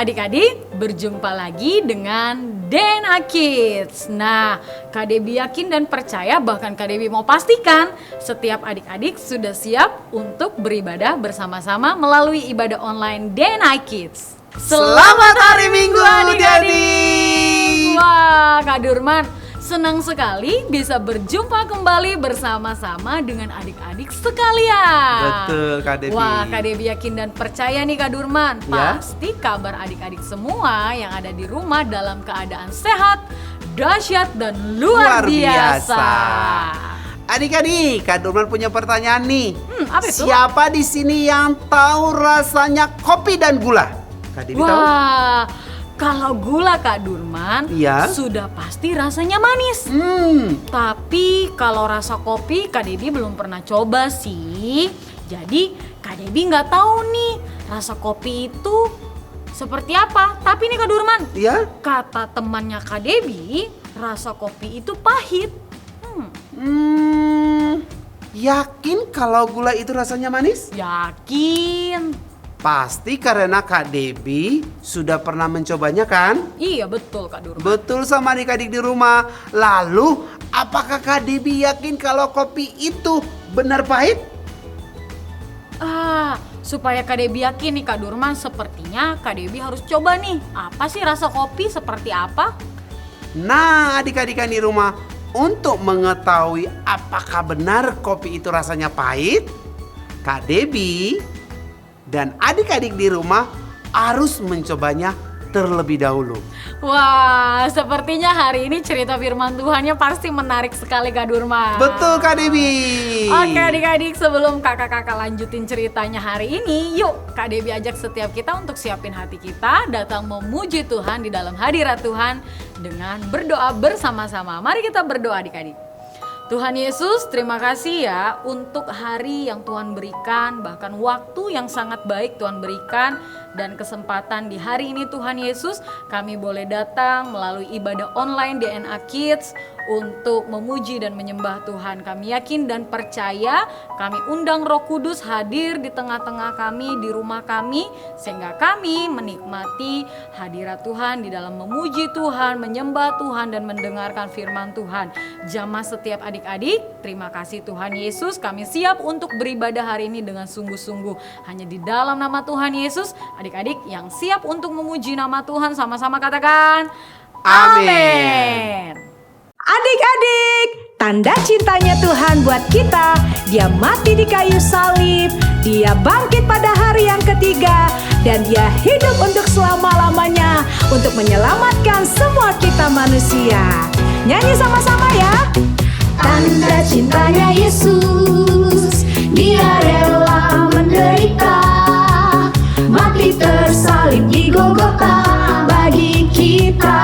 adik-adik, berjumpa lagi dengan DNA Kids. Nah, Kak Debbie yakin dan percaya, bahkan Kak Debbie mau pastikan setiap adik-adik sudah siap untuk beribadah bersama-sama melalui ibadah online DNA Kids. Selamat hari Minggu adik-adik. Wah, Kak Durman, senang sekali bisa berjumpa kembali bersama-sama dengan adik-adik sekalian. Betul, Kak Debbie. Wah, Kak Debbie yakin dan percaya nih Kak Durman, Ya? pasti kabar adik-adik semua yang ada di rumah dalam keadaan sehat, dahsyat dan luar biasa. Adik-adik, Kak Durman punya pertanyaan nih. Apa itu? Siapa di sini yang tahu rasanya kopi dan gula? Kak Debbie tahu? Wah, kalau gula Kak Durman, Iya. sudah pasti rasanya manis. Tapi kalau rasa kopi Kak Debbie belum pernah coba sih. Jadi Kak Debbie nggak tahu nih rasa kopi itu seperti apa. Tapi nih Kak Durman, Iya? kata temannya Kak Debbie, rasa kopi itu pahit. Yakin kalau gula itu rasanya manis? Yakin? Pasti karena Kak Debbie sudah pernah mencobanya kan? Iya betul Kak Durman. Betul sama adik-adik di rumah. Lalu, apakah Kak Debbie yakin kalau kopi itu benar pahit? Supaya Kak Debbie yakin nih Kak Durman, sepertinya Kak Debbie harus coba nih. Apa sih rasa kopi seperti apa? Nah, adik-adik di rumah, untuk mengetahui apakah benar kopi itu rasanya pahit, Kak Debbie dan adik-adik di rumah harus mencobanya terlebih dahulu. Wah, sepertinya hari ini cerita firman Tuhannya pasti menarik sekali Kak Durman. Betul Kak Debbie. Oke adik-adik, sebelum kakak-kakak lanjutin ceritanya hari ini, yuk Kak Debbie ajak setiap kita untuk siapin hati kita datang memuji Tuhan di dalam hadirat Tuhan dengan berdoa bersama-sama. Mari kita berdoa adik-adik. Tuhan Yesus, terima kasih ya untuk hari yang Tuhan berikan, bahkan waktu yang sangat baik Tuhan berikan, dan kesempatan di hari ini Tuhan Yesus kami boleh datang melalui ibadah online DNA Kids untuk memuji dan menyembah Tuhan. Kami yakin dan percaya, kami undang Roh Kudus hadir di tengah-tengah kami, di rumah kami, sehingga kami menikmati hadirat Tuhan di dalam memuji Tuhan, menyembah Tuhan, dan mendengarkan firman Tuhan. Jamah setiap adik-adik, terima kasih Tuhan Yesus, kami siap untuk beribadah hari ini dengan sungguh-sungguh. Hanya di dalam nama Tuhan Yesus, adik-adik yang siap untuk memuji nama Tuhan sama-sama katakan Amin. Adik-adik, tanda cintanya Tuhan buat kita, Dia mati di kayu salib, Dia bangkit pada hari yang ketiga, dan Dia hidup untuk selama-lamanya untuk menyelamatkan semua kita manusia. Nyanyi sama-sama ya. Tanda cintanya Yesus, Dia rela menderita, mati tersalib di Golgota bagi kita.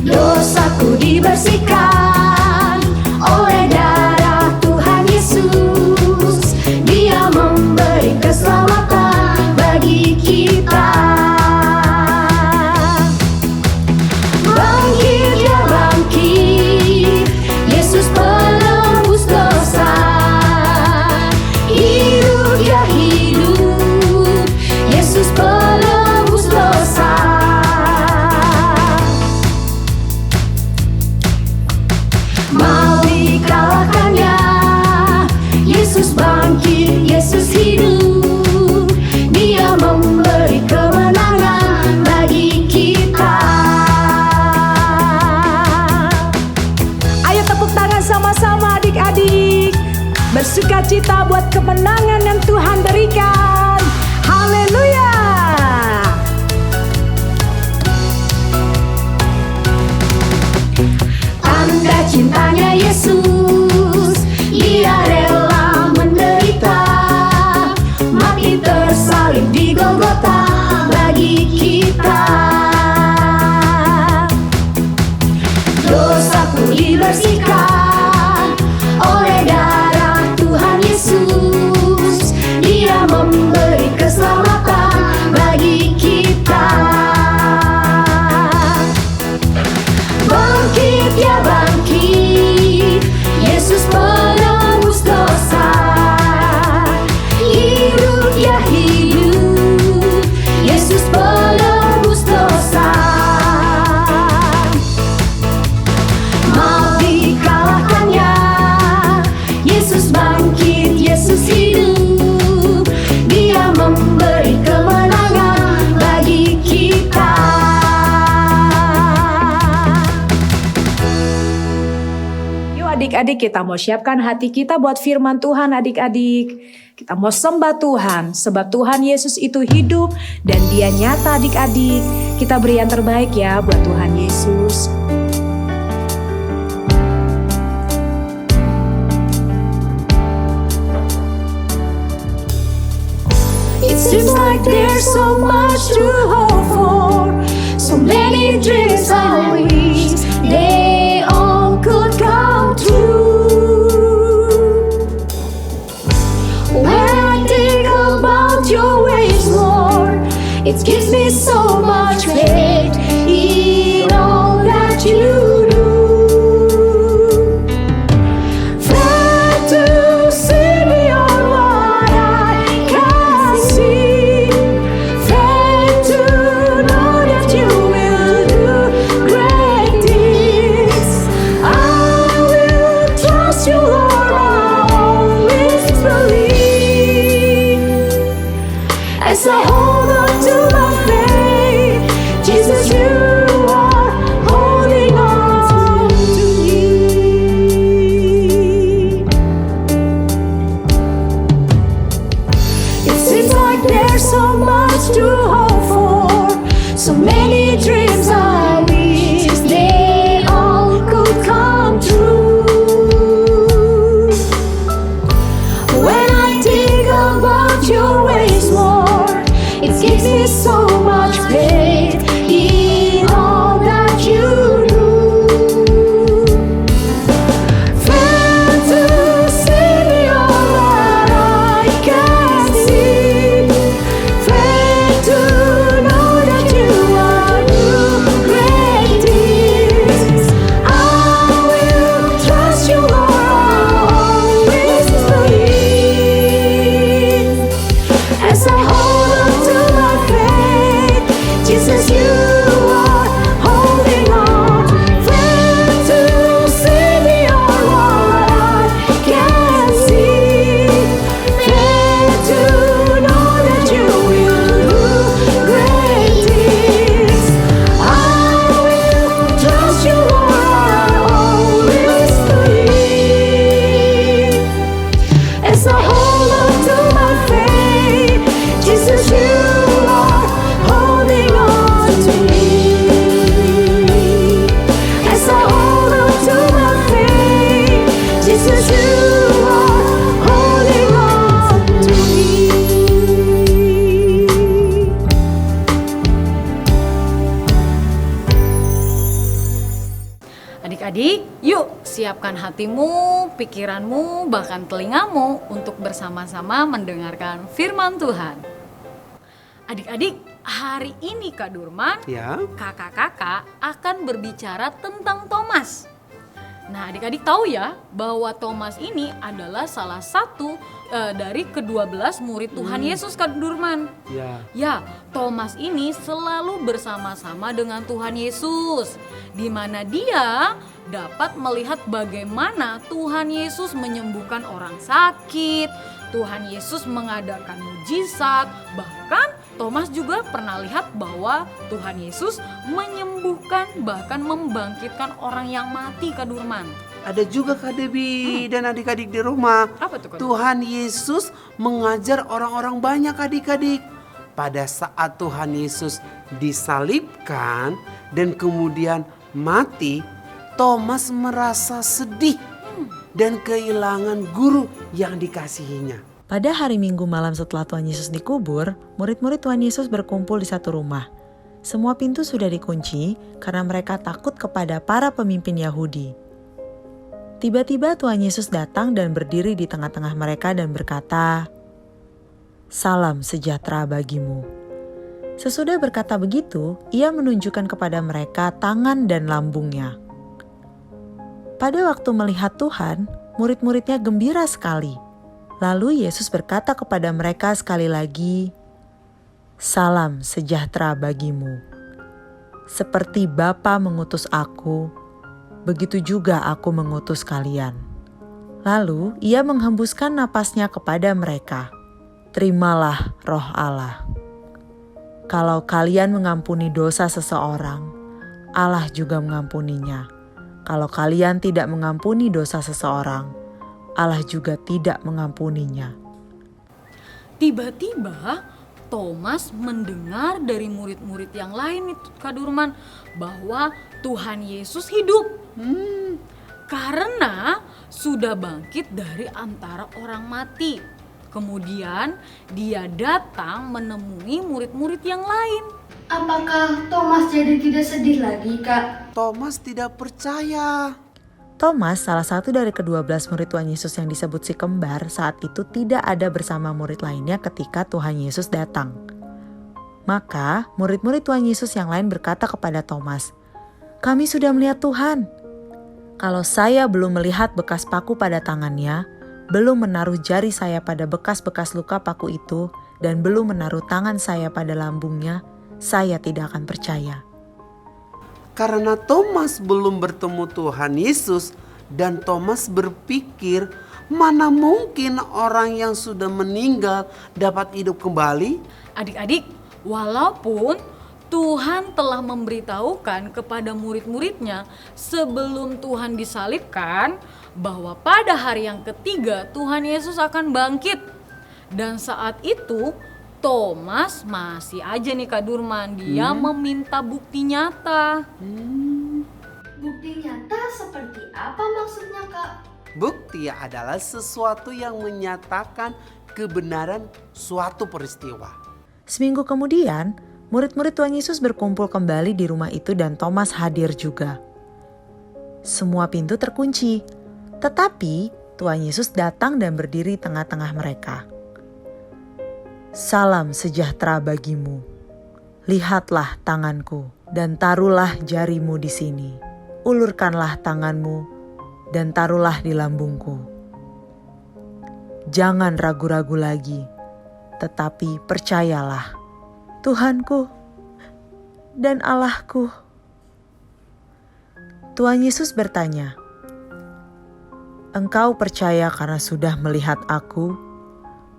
Dosaku dibersihkan oleh darah Tuhan Yesus, Dia memberi keselamatan bagi kita. Bangkit ya bangkit, Yesus penebus dosa. Hidup ya hidup, Yesus penebus dosa. Mau dikalahkannya, Yesus bangkit, Yesus hidup, Dia memberi kemenangan bagi kita. Ayo tepuk tangan sama-sama adik-adik, bersukacita buat kemenangan yang Tuhan berikan. Haleluya. Tanda cintanya Yesus, Dia rela menderita, mati tersalib di Golgota bagi kita. Dosaku dibersihkan oleh darah Tuhan Yesus, Dia memberi keselamatan bagi kita. Bangkit ya bangkit, Yesus penebus dosa. Hidup ya hidup, adik-adik, kita mau siapkan hati kita buat firman Tuhan adik-adik. Kita mau sembah Tuhan, sebab Tuhan Yesus itu hidup dan Dia nyata adik-adik. Kita beri yang terbaik ya buat Tuhan Yesus. It seems like there's so much to hope for, so many dreams I wish they all could come true. When I think about your ways, Lord, it gives me so much faith in all that you do. Faith to see beyond what I can see, faith to know that you will do great things. I will trust you, Lord, I always believe. As I hold on to my faith, Jesus, you are holding on to me. It seems like there's so much to hope for, so many dreams I wish they all could come true. When I think about your ways, Lord, it gives me so much faith in all that you do. Faith to see beyond what I can see, faith to know that you are doing great things. I will trust you, Lord, I always believe. As I hold on to my faith, Jesus, you are holding on. Faith to see beyond what I can see, faith to know that you will do great things. I will trust you, Lord, I always believe. As I hold on to my faith, Jesus, you are holding on to me. As I hold on to my faith, Jesus, you are holding on to me. Adik-adik, yuk siapkan hatimu, pikiranmu, bahkan telingamu untuk bersama-sama mendengarkan firman Tuhan. Adik-adik, hari ini Kak Durman, Ya, kakak-kakak akan berbicara tentang Thomas. Nah, adik-adik tahu ya bahwa Thomas ini adalah salah satu dari ke-12 murid Tuhan Yesus, Kak Durman. ya. Ya, Thomas ini selalu bersama-sama dengan Tuhan Yesus, di mana dia dapat melihat bagaimana Tuhan Yesus menyembuhkan orang sakit, Tuhan Yesus mengadakan mujizat, bahkan Thomas juga pernah lihat bahwa Tuhan Yesus menyembuhkan bahkan membangkitkan orang yang mati, Kak Durman. Ada juga Kak Debbie dan adik-adik di rumah. Apa tuh, Kak? Tuhan Yesus mengajar orang-orang banyak adik-adik. Pada saat Tuhan Yesus disalibkan dan kemudian mati, Thomas merasa sedih dan kehilangan guru yang dikasihinya. Pada hari Minggu malam setelah Tuhan Yesus dikubur, murid-murid Tuhan Yesus berkumpul di satu rumah. Semua pintu sudah dikunci karena mereka takut kepada para pemimpin Yahudi. Tiba-tiba Tuhan Yesus datang dan berdiri di tengah-tengah mereka dan berkata, "Salam sejahtera bagimu." Sesudah berkata begitu, ia menunjukkan kepada mereka tangan dan lambungnya. Pada waktu melihat Tuhan, murid-muridnya gembira sekali. Lalu Yesus berkata kepada mereka sekali lagi, "Salam sejahtera bagimu. Seperti Bapa mengutus aku, begitu juga aku mengutus kalian." Lalu ia menghembuskan napasnya kepada mereka. "Terimalah Roh Allah. Kalau kalian mengampuni dosa seseorang, Allah juga mengampuninya. Kalau kalian tidak mengampuni dosa seseorang, Allah juga tidak mengampuninya. Tiba-tiba Thomas mendengar dari murid-murid yang lain itu Kak Durman bahwa Tuhan Yesus hidup. Karena sudah bangkit dari antara orang mati. Kemudian dia datang menemui murid-murid yang lain. Apakah Thomas jadi tidak sedih lagi, Kak? Thomas tidak percaya. Thomas, salah satu dari ke-12 murid Tuhan Yesus yang disebut si kembar, saat itu tidak ada bersama murid lainnya ketika Tuhan Yesus datang. Maka murid-murid Tuhan Yesus yang lain berkata kepada Thomas, "Kami sudah melihat Tuhan." Kalau saya belum melihat bekas paku pada tangannya, belum menaruh jari saya pada bekas-bekas luka paku itu, dan belum menaruh tangan saya pada lambungnya, saya tidak akan percaya. Karena Thomas belum bertemu Tuhan Yesus dan Thomas berpikir, mana mungkin orang yang sudah meninggal dapat hidup kembali? Adik-adik, walaupun Tuhan telah memberitahukan kepada murid-muridnya sebelum Tuhan disalibkan bahwa pada hari yang ketiga Tuhan Yesus akan bangkit. Dan saat itu Thomas masih aja nih Kak Durman, dia meminta bukti nyata. Bukti nyata seperti apa maksudnya, Kak? Bukti adalah sesuatu yang menyatakan kebenaran suatu peristiwa. Seminggu kemudian, murid-murid Tuhan Yesus berkumpul kembali di rumah itu dan Thomas hadir juga. Semua pintu terkunci, tetapi Tuhan Yesus datang dan berdiri tengah-tengah mereka. "Salam sejahtera bagimu. Lihatlah tanganku dan taruhlah jarimu di sini. Ulurkanlah tanganmu dan taruhlah di lambungku. Jangan ragu-ragu lagi, tetapi percayalah, Tuhanku dan Allahku." Tuhan Yesus bertanya, "Engkau percaya karena sudah melihat Aku?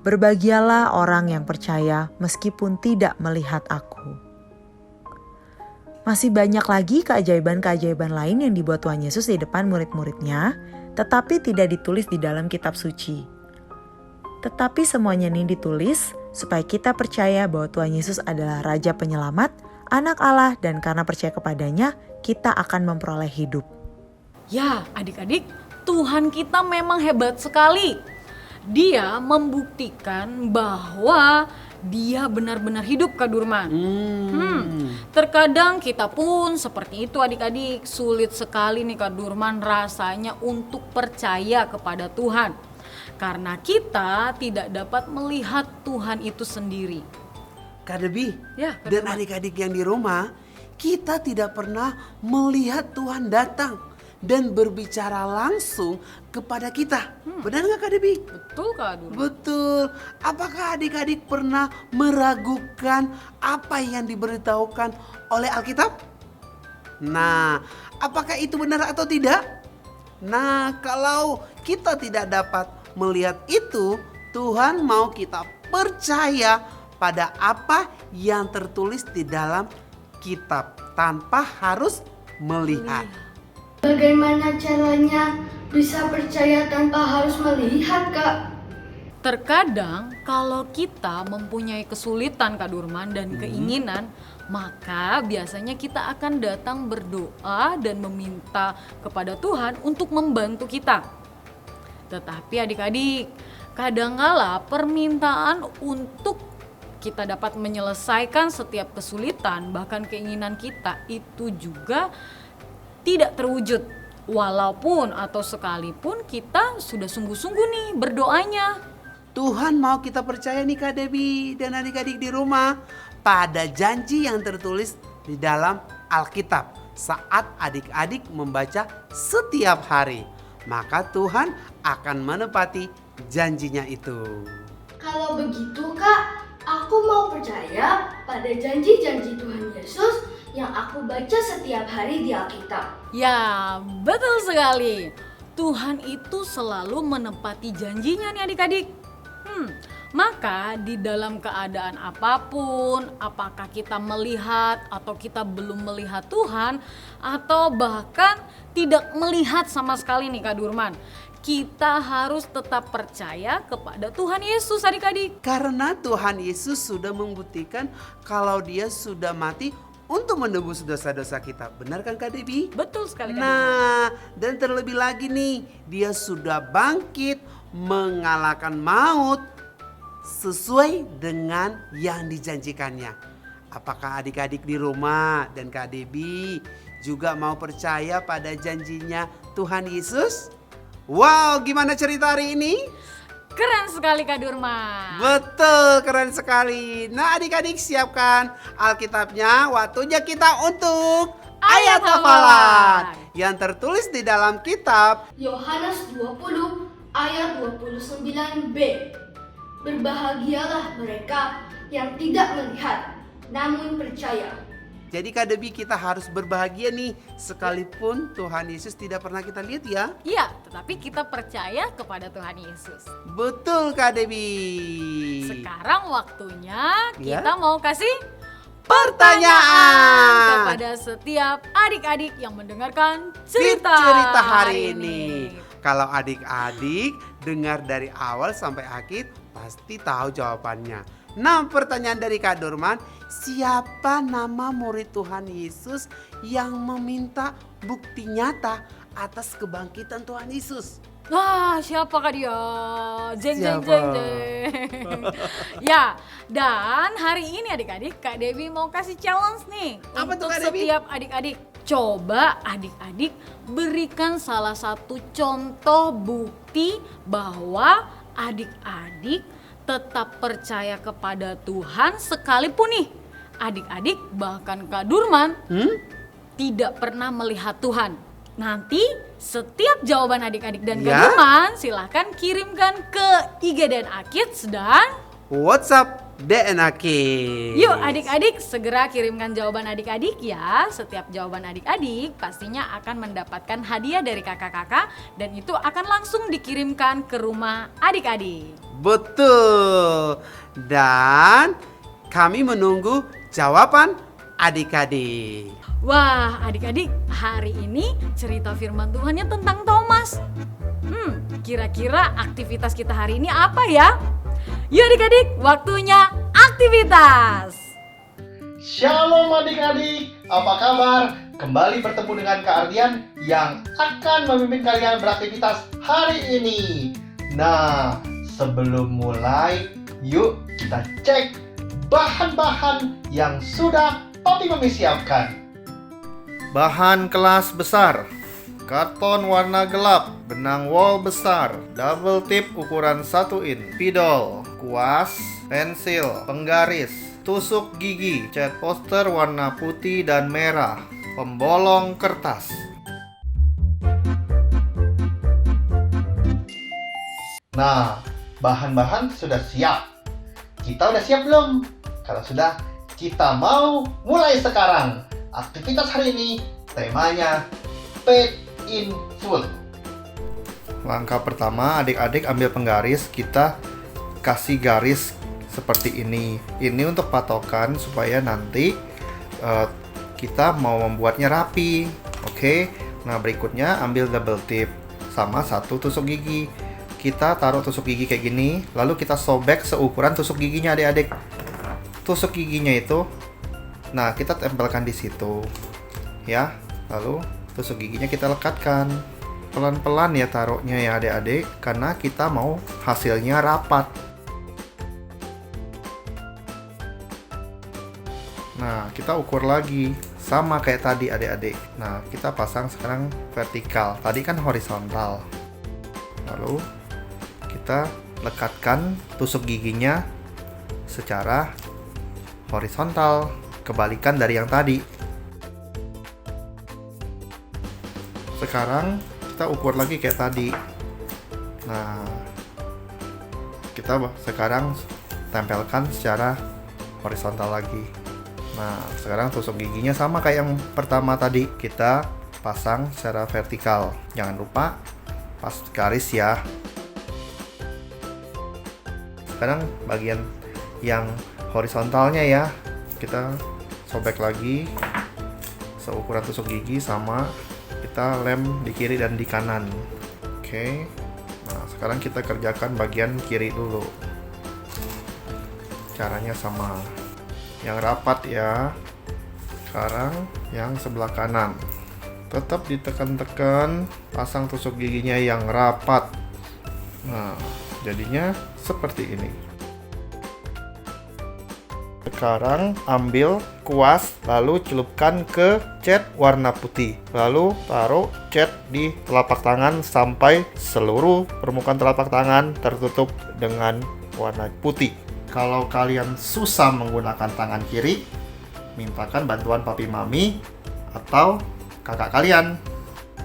Berbahagialah orang yang percaya meskipun tidak melihat Aku." Masih banyak lagi keajaiban-keajaiban lain yang dibuat Tuhan Yesus di depan murid-muridnya, tetapi tidak ditulis di dalam kitab suci. Tetapi semuanya ini ditulis supaya kita percaya bahwa Tuhan Yesus adalah Raja Penyelamat, Anak Allah, dan karena percaya kepadanya, kita akan memperoleh hidup. Ya, adik-adik, Tuhan kita memang hebat sekali. Dia membuktikan bahwa dia benar-benar hidup Kak Durman. Terkadang kita pun seperti itu adik-adik, sulit sekali nih Kak Durman rasanya untuk percaya kepada Tuhan. Karena kita tidak dapat melihat Tuhan itu sendiri. Kak Debi Ya, Kak dan Durman. adik-adik yang di rumah, kita tidak pernah melihat Tuhan datang dan berbicara langsung kepada kita. Benar nggak Kak Debi? Betul Kak Durman? Betul. Apakah adik-adik pernah meragukan apa yang diberitahukan oleh Alkitab? Nah, apakah itu benar atau tidak? Nah, kalau kita tidak dapat melihat itu, Tuhan mau kita percaya pada apa yang tertulis di dalam kitab tanpa harus melihat. Bagaimana caranya bisa percaya tanpa harus melihat, Kak? Terkadang kalau kita mempunyai kesulitan Kak Durman dan keinginan, maka biasanya kita akan datang berdoa dan meminta kepada Tuhan untuk membantu kita. Tetapi adik-adik, kadangkala permintaan untuk kita dapat menyelesaikan setiap kesulitan, bahkan keinginan kita itu juga tidak terwujud. Walaupun atau sekalipun kita sudah sungguh-sungguh nih berdoanya. Tuhan mau kita percaya nih Kak Debi dan adik-adik di rumah pada janji yang tertulis di dalam Alkitab saat adik-adik membaca setiap hari. Maka Tuhan akan menepati janjinya itu. Kalau begitu, Kak, aku mau percaya pada janji-janji Tuhan Yesus yang aku baca setiap hari di Alkitab. Ya, betul sekali. Tuhan itu selalu menepati janjinya nih adik-adik. Maka di dalam keadaan apapun, apakah kita melihat atau kita belum melihat Tuhan, atau bahkan tidak melihat sama sekali nih Kak Durman, kita harus tetap percaya kepada Tuhan Yesus adik-adik. Karena Tuhan Yesus sudah membuktikan kalau dia sudah mati untuk menebus dosa-dosa kita. Benar kan Kak Debbie? Betul sekali Kak Durman. Nah, dan terlebih lagi nih, dia sudah bangkit mengalahkan maut sesuai dengan yang dijanjikannya. Apakah adik-adik di rumah dan Kak Debbie juga mau percaya pada janjinya Tuhan Yesus? Wow, gimana cerita hari ini? Keren sekali Kak Durman. Betul, keren sekali. Nah adik-adik siapkan Alkitabnya, waktunya kita untuk ayat hafalan yang tertulis di dalam kitab Yohanes 20 ayat 29b. Berbahagialah mereka yang tidak melihat namun percaya. Jadi Kak Debbie, kita harus berbahagia nih sekalipun Tuhan Yesus tidak pernah kita lihat ya. Iya, tetapi kita percaya kepada Tuhan Yesus. Betul Kak Debbie. Sekarang waktunya Ya. kita mau kasih Pertanyaan kepada setiap adik-adik yang mendengarkan cerita cerita hari ini. Kalau adik-adik dengar dari awal sampai akhir pasti tahu jawabannya. Nah, pertanyaan dari Kak Durman, siapa nama murid Tuhan Yesus yang meminta bukti nyata atas kebangkitan Tuhan Yesus? Wah, siapakah dia? Jeng jeng Siapa? jeng jeng. Ya, dan hari ini adik-adik Kak Debbie mau kasih challenge nih Apa tuh, untuk Kak Debbie? setiap adik-adik. Coba adik-adik berikan salah satu contoh bukti bahwa adik-adik tetap percaya kepada Tuhan sekalipun nih adik-adik bahkan Kak Durman tidak pernah melihat Tuhan. Nanti setiap jawaban adik-adik dan Kak Ya. Durman silahkan kirimkan ke IG DNA Kids dan WhatsApp DNA Kids. yuk adik-adik segera kirimkan jawaban adik-adik ya. Setiap jawaban adik-adik pastinya akan mendapatkan hadiah dari kakak-kakak dan itu akan langsung dikirimkan ke rumah adik-adik. Betul. Dan kami menunggu jawaban adik-adik. Wah adik-adik hari ini cerita firman Tuhannya tentang Thomas. Kira-kira aktivitas kita hari ini apa ya? Yuk adik-adik waktunya aktivitas. Shalom adik-adik, apa kabar? Kembali bertemu dengan Kak Ardian yang akan memimpin kalian beraktivitas hari ini. Nah, sebelum mulai, yuk kita cek bahan-bahan yang sudah Papi Mami siapkan. Bahan kelas besar, karton warna gelap, benang wol besar, double tip ukuran 1 in, spidol, kuas, pensil, penggaris, tusuk gigi, cat poster warna putih dan merah, pembolong kertas. Nah, bahan-bahan sudah siap. Kita udah siap belum? Kalau sudah, kita mau mulai sekarang. Aktivitas hari ini temanya Paid in Full. Langkah pertama, adik-adik ambil penggaris, kita kasih garis seperti ini. Ini untuk patokan supaya nanti kita mau membuatnya rapi. Oke. Nah, berikutnya ambil double tip sama 1 tusuk gigi. Kita taruh tusuk gigi kayak gini, lalu kita sobek seukuran tusuk giginya adik-adik. Tusuk giginya itu, nah kita tempelkan di situ, ya. Lalu tusuk giginya kita lekatkan, pelan-pelan ya taruhnya ya adik-adik, karena kita mau hasilnya rapat. Nah, kita ukur lagi, sama kayak tadi adik-adik. Nah, kita pasang sekarang vertikal, tadi kan horizontal. Lalu kita lekatkan tusuk giginya secara horizontal, kebalikan dari yang tadi. Sekarang kita ukur lagi kayak tadi. Nah, kita sekarang tempelkan secara horizontal lagi. Nah, sekarang tusuk giginya sama kayak yang pertama tadi, kita pasang secara vertikal. Jangan lupa pas garis ya. Sekarang bagian yang horizontalnya ya, kita sobek lagi seukuran tusuk gigi sama, kita lem di kiri dan di kanan. Oke. Nah, sekarang kita kerjakan bagian kiri dulu. Caranya sama. Yang rapat ya. Sekarang yang sebelah kanan. Tetap ditekan-tekan, pasang tusuk giginya yang rapat. Nah, jadinya seperti ini. Sekarang ambil kuas, lalu celupkan ke cat warna putih. Lalu taruh cat di telapak tangan sampai seluruh permukaan telapak tangan tertutup dengan warna putih. Kalau kalian susah menggunakan tangan kiri, mintakan bantuan papi mami atau kakak kalian.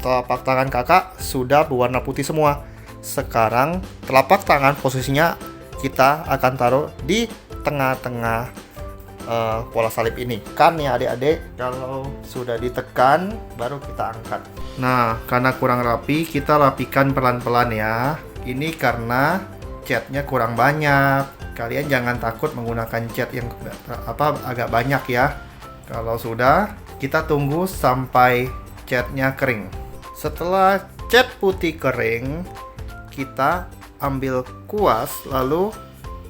Telapak tangan kakak sudah berwarna putih semua. Sekarang telapak tangan posisinya kita akan taruh di tengah-tengah pola salib ini. Kan ya adik-adik, kalau sudah ditekan baru kita angkat. Nah, karena kurang rapi, kita rapikan pelan-pelan ya. Ini karena catnya kurang banyak. Kalian jangan takut menggunakan cat yang agak banyak ya. Kalau sudah, kita tunggu sampai catnya kering. Setelah cat putih kering, kita ambil kuas lalu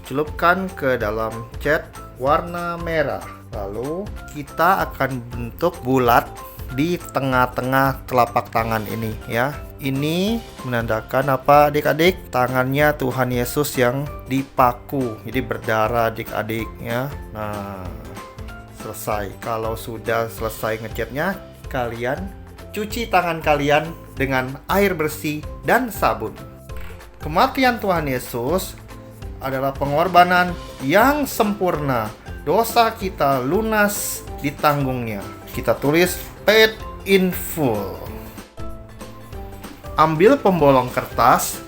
celupkan ke dalam cat warna merah. Lalu kita akan bentuk bulat di tengah-tengah telapak tangan ini ya. Ini menandakan apa adik-adik? Tangannya Tuhan Yesus yang dipaku, jadi berdarah adik-adik ya. Nah, selesai. Kalau sudah selesai ngecatnya, kalian cuci tangan kalian dengan air bersih dan sabun. Kematian Tuhan Yesus adalah pengorbanan yang sempurna. Dosa kita lunas ditanggungnya. Kita tulis paid in full. Ambil pembolong kertas,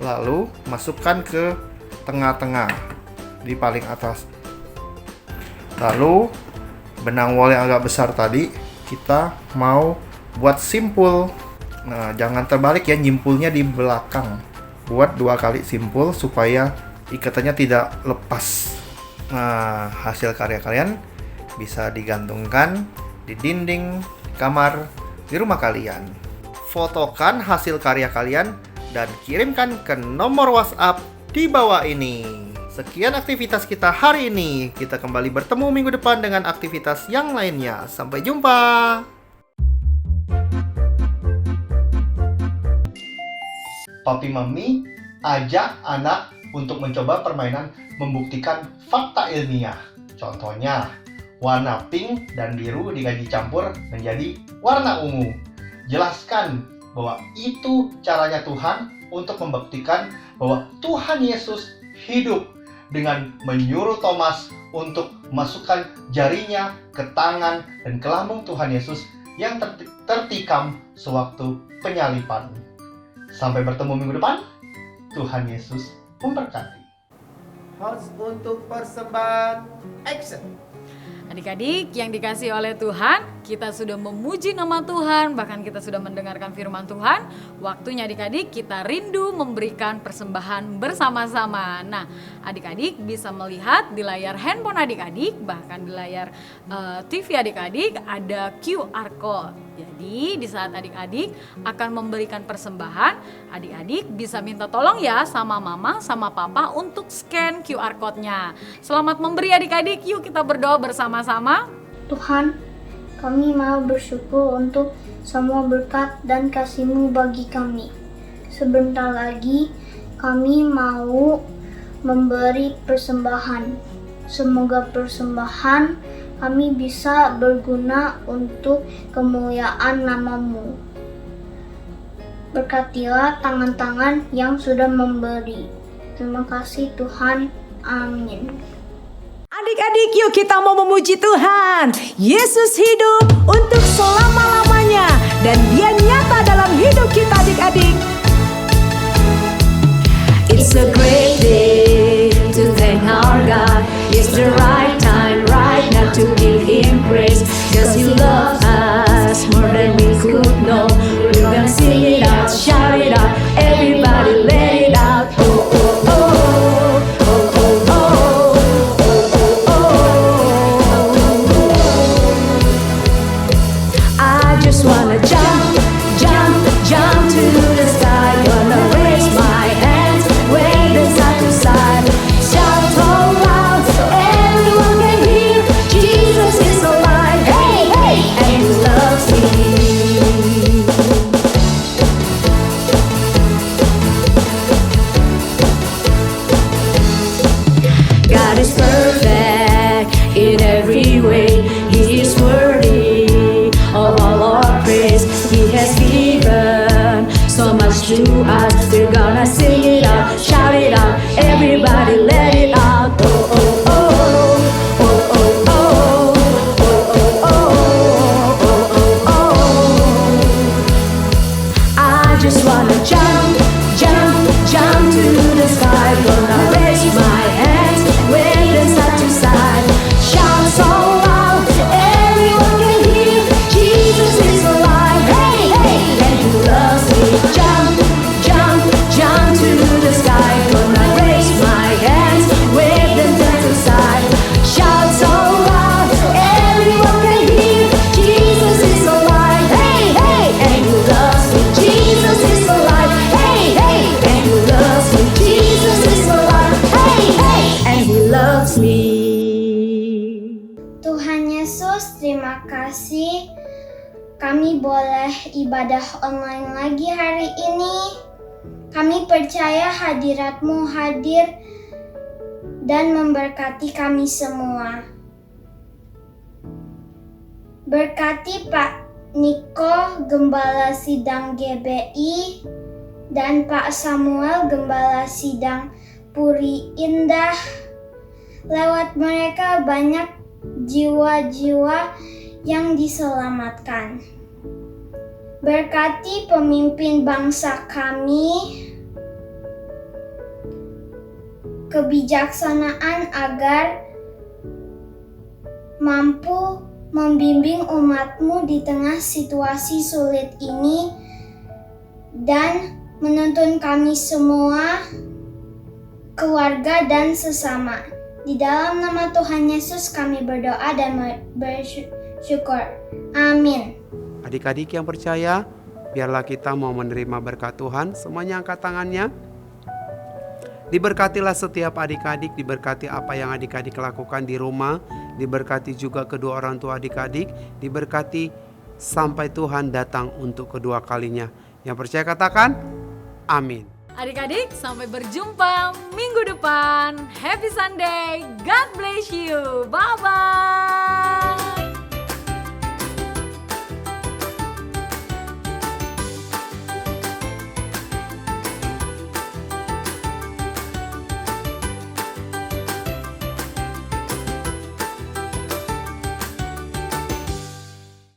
lalu masukkan ke tengah-tengah di paling atas. Lalu benang wol yang agak besar tadi kita mau buat simpul. Nah, jangan terbalik ya, nyimpulnya di belakang. Buat 2 kali simpul supaya ikatannya tidak lepas. Nah, hasil karya kalian bisa digantungkan di dinding kamar di rumah kalian. Fotokan hasil karya kalian dan kirimkan ke nomor WhatsApp di bawah ini. Sekian aktivitas kita hari ini. Kita kembali bertemu minggu depan dengan aktivitas yang lainnya. Sampai jumpa. Papi Mami ajak anak untuk mencoba permainan membuktikan fakta ilmiah. Contohnya, warna pink dan biru diganti campur menjadi warna ungu. Jelaskan bahwa itu caranya Tuhan untuk membuktikan bahwa Tuhan Yesus hidup dengan menyuruh Thomas untuk memasukkan jarinya ke tangan dan ke lambung Tuhan Yesus yang tertikam sewaktu penyalipan. Sampai bertemu minggu depan. Tuhan Yesus memberkati. Host untuk persembahan action. Adik-adik yang dikasih oleh Tuhan, kita sudah memuji nama Tuhan, bahkan kita sudah mendengarkan firman Tuhan. Waktunya adik-adik kita rindu memberikan persembahan bersama-sama. Nah, adik-adik bisa melihat di layar handphone adik-adik, bahkan di layar TV adik-adik ada QR code. Jadi di saat adik-adik akan memberikan persembahan, adik-adik bisa minta tolong ya sama mama, sama papa untuk scan QR code-nya. Selamat memberi adik-adik, yuk kita berdoa bersama-sama. Tuhan, kami mau bersyukur untuk semua berkat dan kasih-Mu bagi kami. Sebentar lagi kami mau memberi persembahan. Semoga persembahan kami bisa berguna untuk kemuliaan nama-Mu. Berkatilah tangan-tangan yang sudah memberi. Terima kasih Tuhan. Amin. Adik-adik, yuk kita mau memuji Tuhan. Yesus hidup untuk selama-lamanya dan Dia nyata dalam hidup kita adik-adik. It's a great day to thank our God. It's the right time, right now to give Him praise. Cause He loves us more than we could know. We're gonna sing it out, shout it out, everybody let it out. Oh, oh, oh, oh, oh. He has given so much to us. We're gonna sing it out, shout it out, everybody let it out. Oh, oh, oh, oh, oh, oh, oh, oh, oh, oh, oh. I just wanna jump, jump, jump to the sky. Gonna raise my hands, wave them side to side. Shout so loud, everyone can hear. Jesus is alive, hey, hey, and He loves me. Jump, jump, jump to the sky. Gonna raise my hands, wave them side to side. Shout so loud, everyone can hear. Jesus is alive, hey, hey, and He loves me. Jesus is alive, hey, hey, and He loves me. Jesus is alive, hey, hey, and He loves me. Tuhan Yesus, terima kasih kami boleh ibadah online lagi hari ini. Kami percaya hadirat-Mu hadir dan memberkati kami semua. Berkati Pak Niko, Gembala Sidang GBI, dan Pak Samuel, Gembala Sidang Puri Indah. Lewat mereka banyak jiwa-jiwa yang diselamatkan. Berkati pemimpin bangsa kami, kebijaksanaan agar mampu membimbing umat-Mu di tengah situasi sulit ini dan menuntun kami semua, keluarga dan sesama. Di dalam nama Tuhan Yesus kami berdoa dan bersyukur. Amin. Adik-adik yang percaya, biarlah kita mau menerima berkat Tuhan. Semuanya angkat tangannya. Diberkatilah setiap adik-adik, diberkati apa yang adik-adik lakukan di rumah, diberkati juga kedua orang tua adik-adik, diberkati sampai Tuhan datang untuk kedua kalinya. Yang percaya katakan, amin. Adik-adik, sampai berjumpa minggu depan. Happy Sunday. God bless you. Bye-bye.